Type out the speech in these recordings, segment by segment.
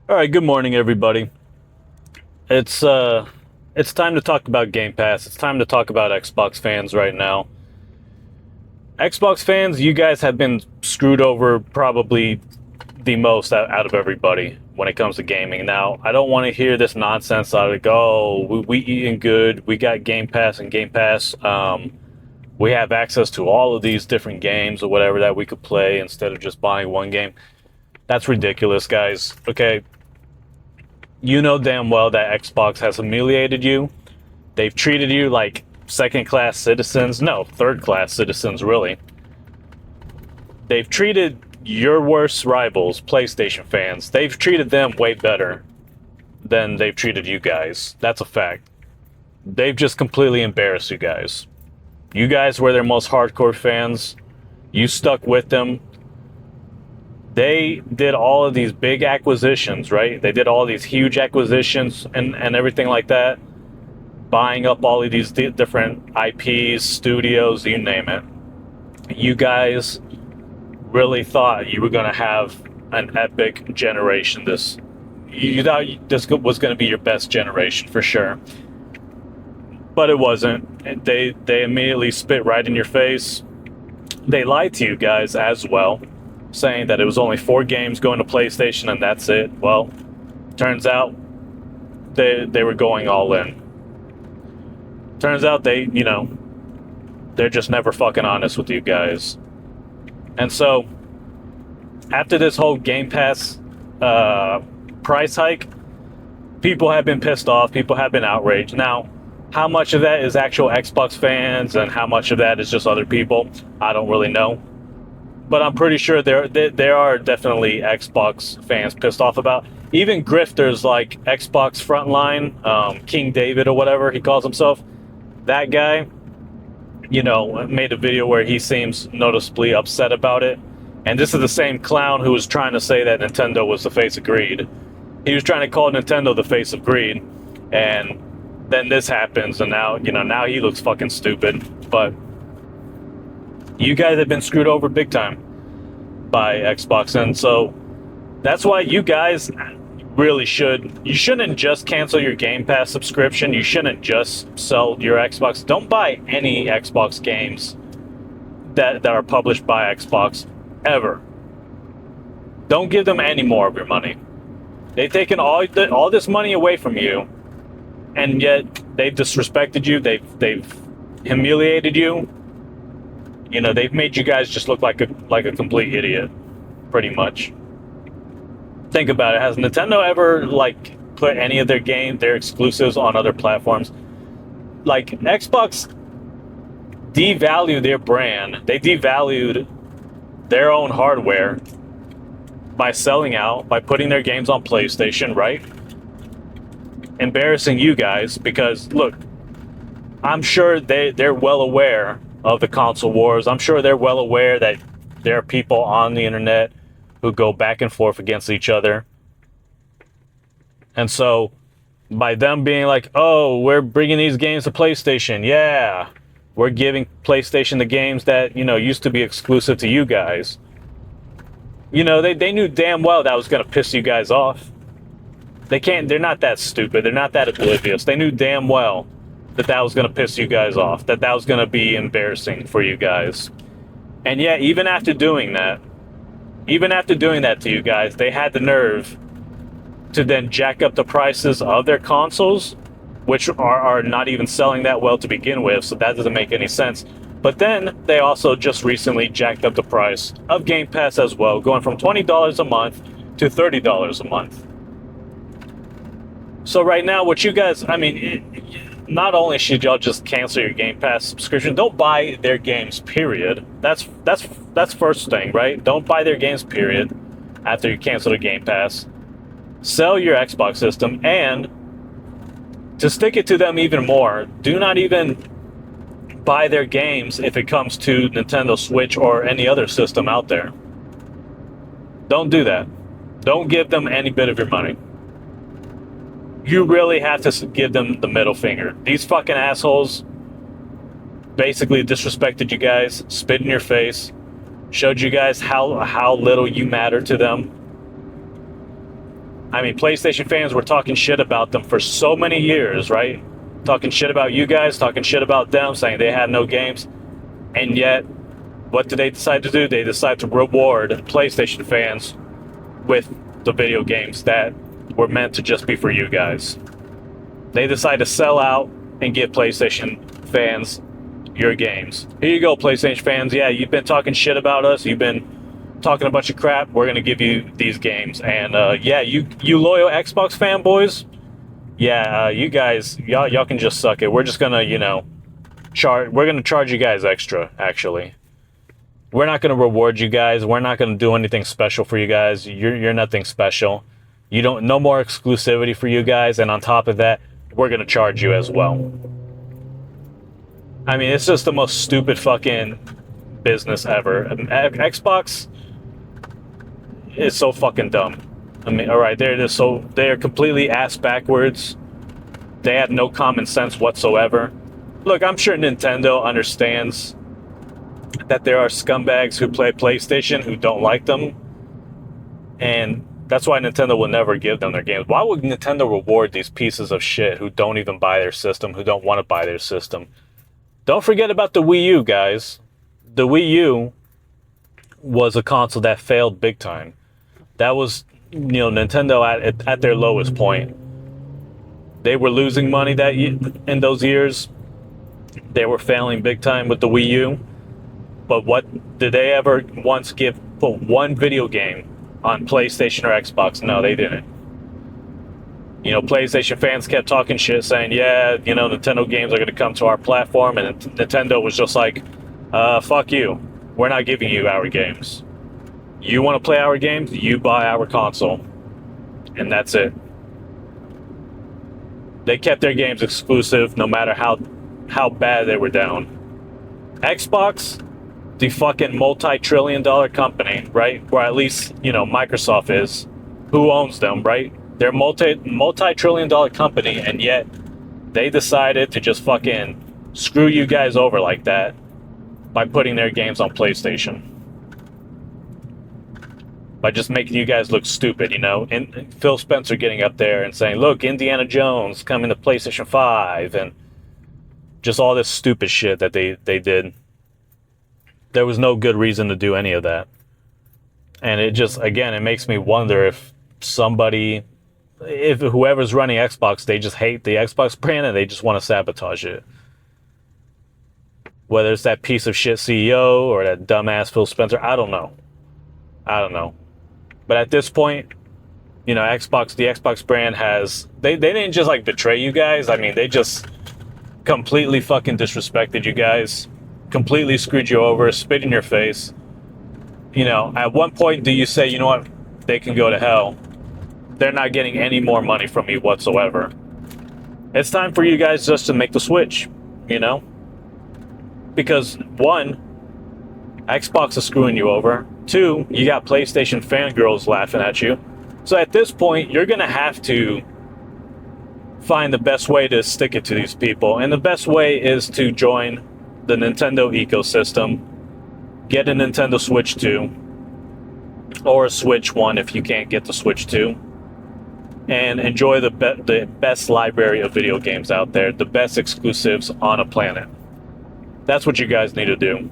All right, good morning, everybody. It's uh, it's time to talk about Game Pass. It's time to talk about Xbox fans right now. Xbox fans, you guys have been screwed over probably the most out of everybody when it comes to gaming. Now, I don't want to hear this nonsense out of oh, we eating good. We got Game Pass and Game Pass. We have access to all of these different games or whatever that we could play instead of just buying one game. That's ridiculous, guys. Okay, you know damn well that Xbox has humiliated you. They've treated you like second class citizens. No, third class citizens, really. They've treated your worst rivals, PlayStation fans, they've treated them way better than they've treated you guys. That's a fact. They've just completely embarrassed you guys. You guys were their most hardcore fans. You stuck with them. They did all of these big acquisitions, right? They did all these huge acquisitions and everything like that, buying up all of these different IPs, studios, you name it. You guys really thought you were going to have an epic generation. You thought this was going to be your best generation for sure, but it wasn't. They immediately spit right in your face. They lied to you guys as well, saying that it was only 4 games going to PlayStation and that's it. Well, turns out they were going all in. Turns out they're just never fucking honest with you guys. And so, after this whole Game Pass price hike, people have been pissed off. People have been outraged. Now, how much of that is actual Xbox fans and how much of that is just other people, I don't really know. But I'm pretty sure there are definitely Xbox fans pissed off about. Even grifters like Xbox Frontline, King David or whatever he calls himself, that guy, made a video where he seems noticeably upset about it. And this is the same clown who was trying to say that Nintendo was the face of greed. He was trying to call Nintendo the face of greed, and then this happens, and now he looks fucking stupid. But you guys have been screwed over big time by Xbox, and so that's why you guys really you shouldn't just cancel your Game Pass subscription. You shouldn't just sell your Xbox. Don't buy any Xbox games that are published by Xbox ever. Don't give them any more of your money. They've taken all this money away from you, and yet they've disrespected you. They've humiliated you. They've made you guys just look like a complete idiot, pretty much. Think about it. Has Nintendo ever put any of their exclusives on other platforms? Like, Xbox devalued their brand. They devalued their own hardware by selling out, by putting their games on PlayStation, right? Embarrassing you guys, because look, I'm sure they're well aware of the console wars. I'm sure they're well aware that there are people on the internet who go back and forth against each other. And so, by them being like, oh, we're bringing these games to PlayStation, yeah, we're giving PlayStation the games that, used to be exclusive to you guys. They knew damn well that was going to piss you guys off. They're not that stupid. They're not that oblivious. They knew damn well that was going to piss you guys off, that was going to be embarrassing for you guys. And yet, even after doing that to you guys, they had the nerve to then jack up the prices of their consoles, which are not even selling that well to begin with, so that doesn't make any sense. But then they also just recently jacked up the price of Game Pass as well, going from $20 a month to $30 a month. So right now, what you guys, not only should y'all just cancel your Game Pass subscription, don't buy their games, period. That's first thing, right? Don't buy their games, period, after you cancel the Game Pass. Sell your Xbox system, and to stick it to them even more, do not even buy their games if it comes to Nintendo Switch or any other system out there. Don't do that. Don't give them any bit of your money. You really have to give them the middle finger. These fucking assholes basically disrespected you guys, spit in your face, showed you guys how little you matter to them. I mean, PlayStation fans were talking shit about them for so many years, right? Talking shit about you guys, talking shit about them, saying they had no games. And yet, what did they decide to do? They decided to reward PlayStation fans with the video games that were meant to just be for you guys. They decided to sell out and give PlayStation fans your games. Here you go, PlayStation fans. Yeah, you've been talking shit about us. You've been talking a bunch of crap. We're gonna give you these games. And yeah, you loyal Xbox fanboys. Yeah, you guys, y'all can just suck it. We're just gonna, we're gonna charge you guys extra. Actually, we're not gonna reward you guys. We're not gonna do anything special for you guys. You're nothing special. You don't, no more exclusivity for you guys. And on top of that, we're gonna charge you as well. I mean, it's just the most stupid fucking business ever. Xbox is so fucking dumb. I mean, all right, they're completely ass backwards. They have no common sense whatsoever. Look, I'm sure Nintendo understands that there are scumbags who play PlayStation who don't like them, and that's why Nintendo will never give them their games. Why would Nintendo reward these pieces of shit who don't even buy their system, who don't want to buy their system? Don't forget about the Wii U, guys. The Wii U was a console that failed big time. That was, Nintendo at their lowest point. They were losing money in those years. They were failing big time with the Wii U. But what did they ever once put one video game on PlayStation or Xbox? No, they didn't. PlayStation fans kept talking shit, saying, yeah, Nintendo games are going to come to our platform, and Nintendo was just like, fuck you. We're not giving you our games. You want to play our games, you buy our console. And that's it. They kept their games exclusive no matter how bad they were down. Xbox, the fucking multi-trillion-dollar company, right? Or at least, Microsoft is. Who owns them, right? They're multi-trillion-dollar company, and yet they decided to just fucking screw you guys over like that by putting their games on PlayStation. By just making you guys look stupid, And Phil Spencer getting up there and saying, look, Indiana Jones coming to PlayStation 5, and just all this stupid shit that they did. There was no good reason to do any of that. And it just, again, it makes me wonder if whoever's running Xbox, they just hate the Xbox brand and they just want to sabotage it. Whether it's that piece of shit CEO or that dumbass Phil Spencer, I don't know. But at this point, the Xbox brand they didn't just betray you guys. I mean, they just completely fucking disrespected you guys, completely screwed you over, spit in your face. At one point, do you say, you know what, they can go to hell? They're not getting any more money from me whatsoever. It's time for you guys just to make the switch, Because one, Xbox is screwing you over. Two, you got PlayStation fangirls laughing at you. So at this point, you're going to have to find the best way to stick it to these people. And the best way is to join the Nintendo ecosystem, get a Nintendo Switch 2, or a Switch 1 if you can't get the Switch 2, and enjoy the best library of video games out there, the best exclusives on a planet. That's what you guys need to do.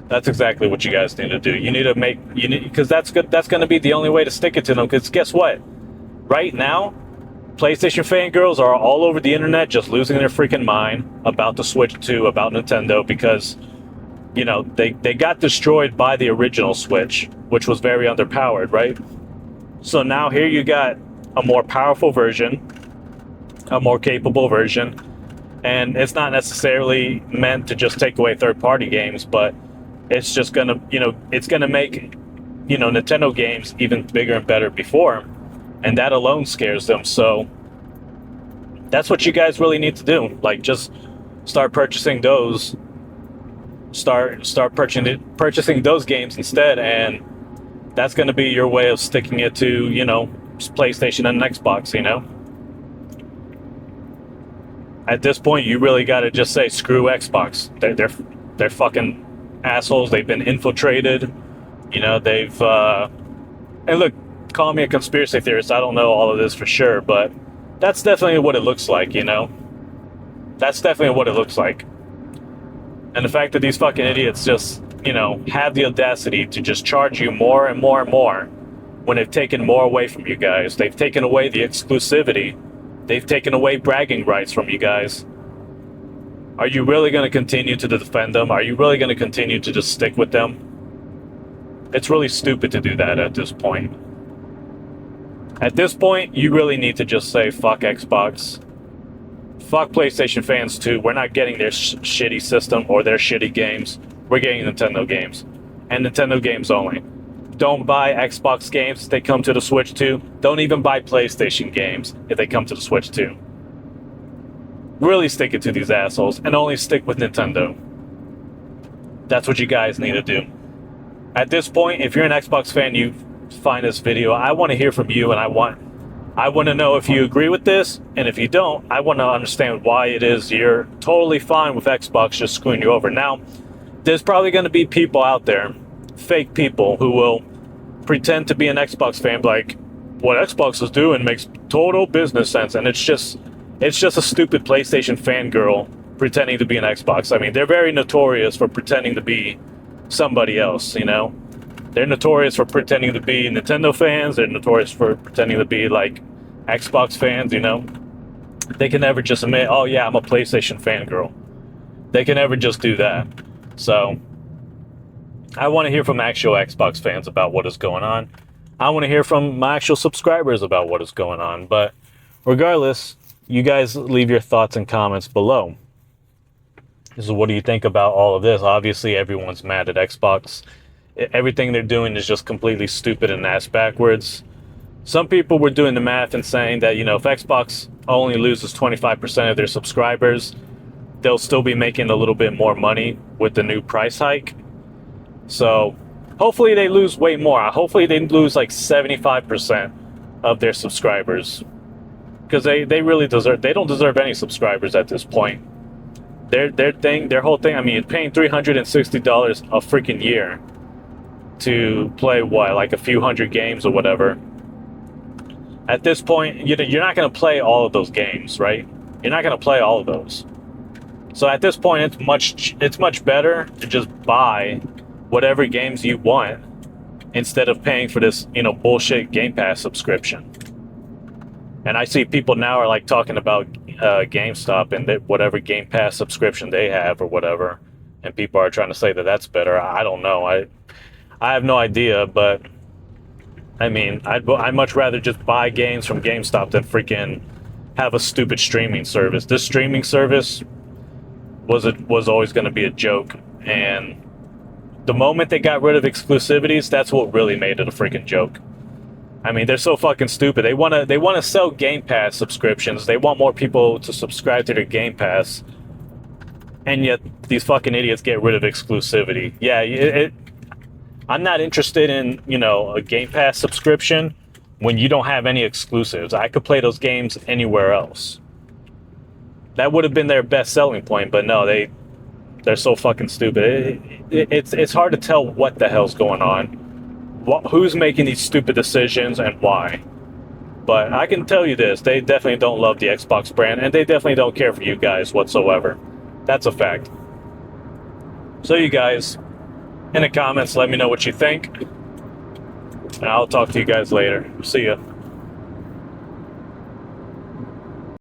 That's exactly what you guys need to do. You need to because that's good. That's going to be the only way to stick it to them. Because guess what? Right now, PlayStation fangirls are all over the internet just losing their freaking mind about the Switch 2, about Nintendo, because, they got destroyed by the original Switch, which was very underpowered, right? So now here you got a more powerful version, a more capable version, and it's not necessarily meant to just take away third-party games, but it's just gonna, it's gonna make, Nintendo games even bigger and better before, and that alone scares them. So that's what you guys really need to do. Just start purchasing those. Start purchasing those games instead, and that's gonna be your way of sticking it to, PlayStation and Xbox. At this point, you really got to just say screw Xbox. They're fucking assholes. They've been infiltrated. You know, they've and look, call me a conspiracy theorist. I don't know all of this for sure, but that's definitely what it looks like. You know, that's definitely what it looks like. And the fact that these fucking idiots just, you know, have the audacity to just charge you more and more and more when they've taken more away from you guys. They've taken away the exclusivity. They've taken away bragging rights from you guys. Are you really going to continue to defend them? Are you really going to continue to just stick with them? It's really stupid to do that at this point. At this point, you really need to just say, fuck Xbox. Fuck PlayStation fans too. We're not getting their shitty system or their shitty games. We're getting Nintendo games. And Nintendo games only. Don't buy Xbox games if they come to the Switch 2. Don't even buy PlayStation games if they come to the Switch 2. Really stick it to these assholes and only stick with Nintendo. That's what you guys need to do. At this point, if you're an Xbox fan, you find this video, I want to hear from you, and I want to know if you agree with this, and if you don't, I want to understand why it is you're totally fine with Xbox just screwing you over. Now, there's probably going to be people out there, fake people, who will pretend to be an Xbox fan, like, what Xbox is doing makes total business sense, and it's just a stupid PlayStation fangirl pretending to be an Xbox. I mean, they're very notorious for pretending to be somebody else, you know? They're notorious for pretending to be Nintendo fans. They're notorious for pretending to be, like, Xbox fans, you know? They can never just admit, oh yeah, I'm a PlayStation fangirl. They can never just do that. So, I want to hear from actual Xbox fans about what is going on. I want to hear from my actual subscribers about what is going on. But regardless, you guys leave your thoughts and comments below. So what do you think about all of this? Obviously, everyone's mad at Xbox. Everything they're doing is just completely stupid and ass backwards. Some people were doing the math and saying that, you know, if Xbox only loses 25% of their subscribers, they'll still be making a little bit more money with the new price hike. So hopefully they lose way more. Hopefully they lose like 75% of their subscribers. Because they really they don't deserve any subscribers at this point. Their whole thing, I mean, paying $360 a freaking year to play what, like a few hundred games or whatever. At this point, you're not going to play all of those games, right? You're not going to play all of those. So at this point, it's much better to just buy whatever games you want instead of paying for this, you know, bullshit Game Pass subscription. And I see people now are like talking about GameStop and whatever Game Pass subscription they have or whatever, and people are trying to say that that's better. I don't know. I have no idea, but I mean, I'd much rather just buy games from GameStop than freaking have a stupid streaming service. This streaming service was always going to be a joke, and the moment they got rid of exclusivities, that's what really made it a freaking joke. I mean, they're so fucking stupid. They wanna sell Game Pass subscriptions. They want more people to subscribe to their Game Pass, and yet these fucking idiots get rid of exclusivity. Yeah, I'm not interested in, you know, a Game Pass subscription when you don't have any exclusives. I could play those games anywhere else. That would have been their best selling point, but no, they're so fucking stupid. It's hard to tell what the hell's going on. Who's making these stupid decisions and why. But I can tell you this, they definitely don't love the Xbox brand, and they definitely don't care for you guys whatsoever. That's a fact. So you guys, in the comments, let me know what you think, and I'll talk to you guys later. See ya.